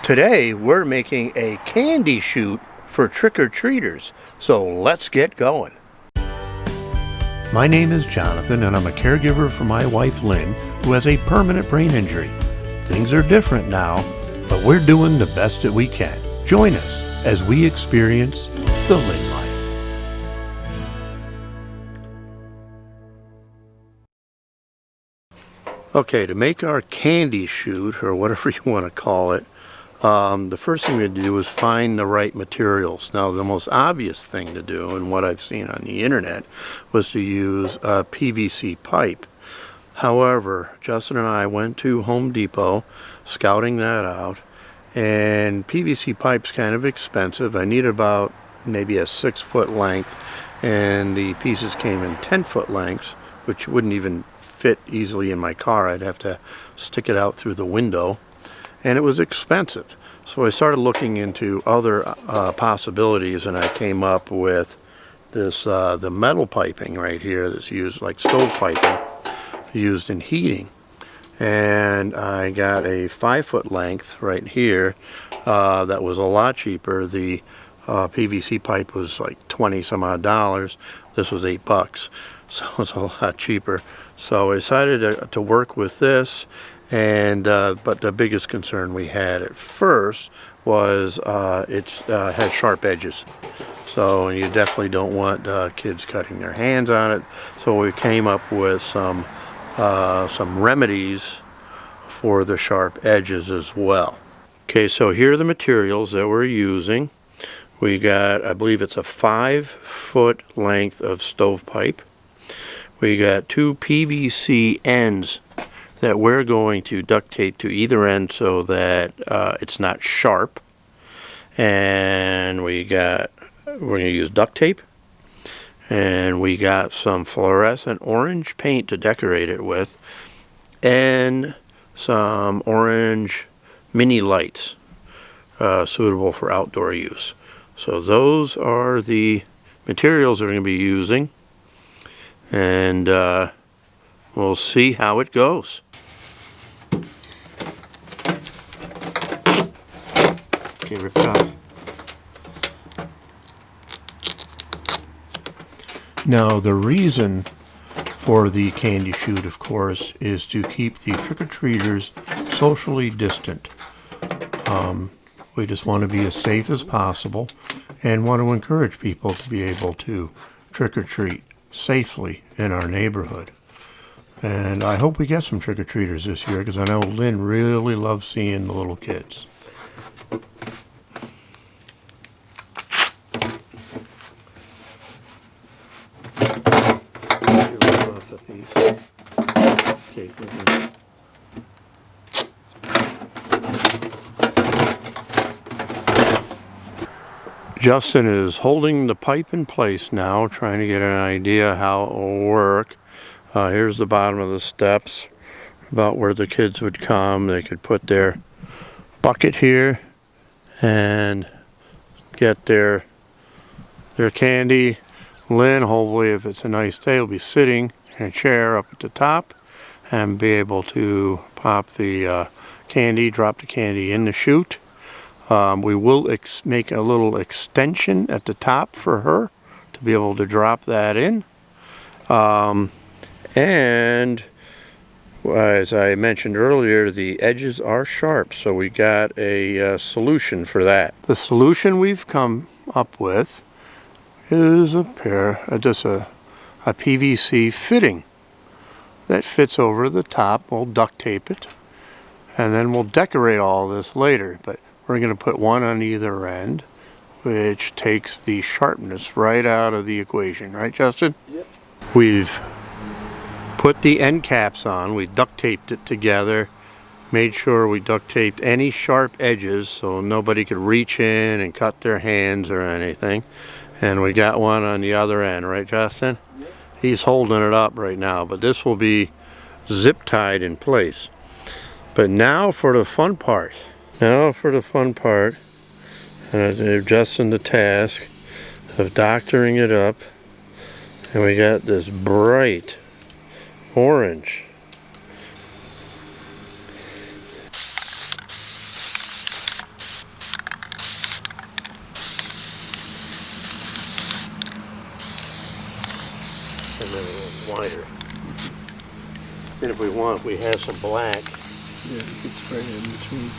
Today we're making a candy chute for trick-or-treaters, so let's get going. My name is Jonathan and I'm a caregiver for my wife Lynn, who has a permanent brain injury. Things are different now, but we're doing the best that we can. Join us as we experience the Lynn life. Okay, to make our candy chute, or whatever you want to call it, the first thing to do is find the right materials. Now, the most obvious thing to do, and what I've seen on the internet, was to use a PVC pipe. However, Justin and I went to Home Depot, scouting that out, and PVC pipe's kind of expensive. I needed about maybe a 6-foot length, and the pieces came in 10-foot lengths, which wouldn't even fit easily in my car. I'd have to stick it out through the window. And it was expensive. So I started looking into other possibilities, and I came up with this, the metal piping right here that's used like stove piping, used in heating. And I got a 5-foot length right here that was a lot cheaper. The PVC pipe was like 20 some odd dollars. This was $8, so it was a lot cheaper. So I decided to work with this. And but the biggest concern we had at first was it has sharp edges, so you definitely don't want kids cutting their hands on it. So we came up with some remedies for the sharp edges as well. Okay, so here are the materials that we're using. We got, I believe it's a 5-foot length of stovepipe. We got 2 PVC ends that we're going to duct tape to either end so that it's not sharp. And we're going to use duct tape, and we got some fluorescent orange paint to decorate it with, and some orange mini lights suitable for outdoor use. So those are the materials that we're going to be using, and we'll see how it goes. Okay, rip it off. Now, the reason for the candy chute, of course, is to keep the trick-or-treaters socially distant. We just want to be as safe as possible and want to encourage people to be able to trick-or-treat safely in our neighborhood. And I hope we get some trick-or-treaters this year, because I know Lynn really loves seeing the little kids. Okay, Justin is holding the pipe in place now, trying to get an idea how it will work. Here's the bottom of the steps, about where the kids would come. They could put their bucket here and get their candy. Lynn, hopefully if it's a nice day, will be sitting in a chair up at the top and be able to pop the candy, drop the candy in the chute. We will make a little extension at the top for her to be able to drop that in. And as I mentioned earlier, the edges are sharp, so we got a solution for that. The solution we've come up with is a PVC fitting that fits over the top. We'll duct tape it, and then we'll decorate all this later, but we're going to put one on either end, which takes the sharpness right out of the equation. Right, Justin? Yep. We've put the end caps on. We duct taped it together, made sure we duct taped any sharp edges so nobody could reach in and cut their hands or anything. And we got one on the other end, right, Justin? Yep. He's holding it up right now, but this will be zip tied in place. But now for the fun part. They're Justin the task of doctoring it up, and we got this bright orange. wider. And if we want, we have some black. Yeah, you could spray it in between.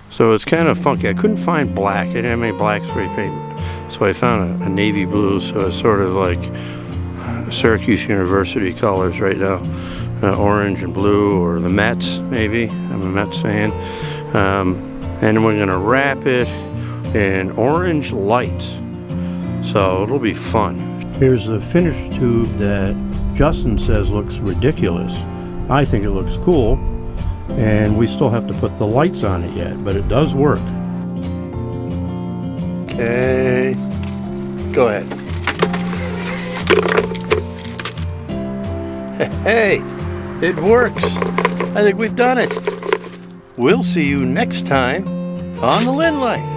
So it's kind of funky. I couldn't find black. I didn't have any black spray paint. So I found a navy blue, so it's sort of like Syracuse University colors right now. Orange and blue, or the Mets, maybe. I'm a Mets fan. And then we're gonna wrap it in orange light. So it'll be fun. Here's the finished tube that Justin says looks ridiculous. I think it looks cool. And we still have to put the lights on it yet, but it does work. Okay, go ahead. Hey, it works. I think we've done it. We'll see you next time on The Lynn Life.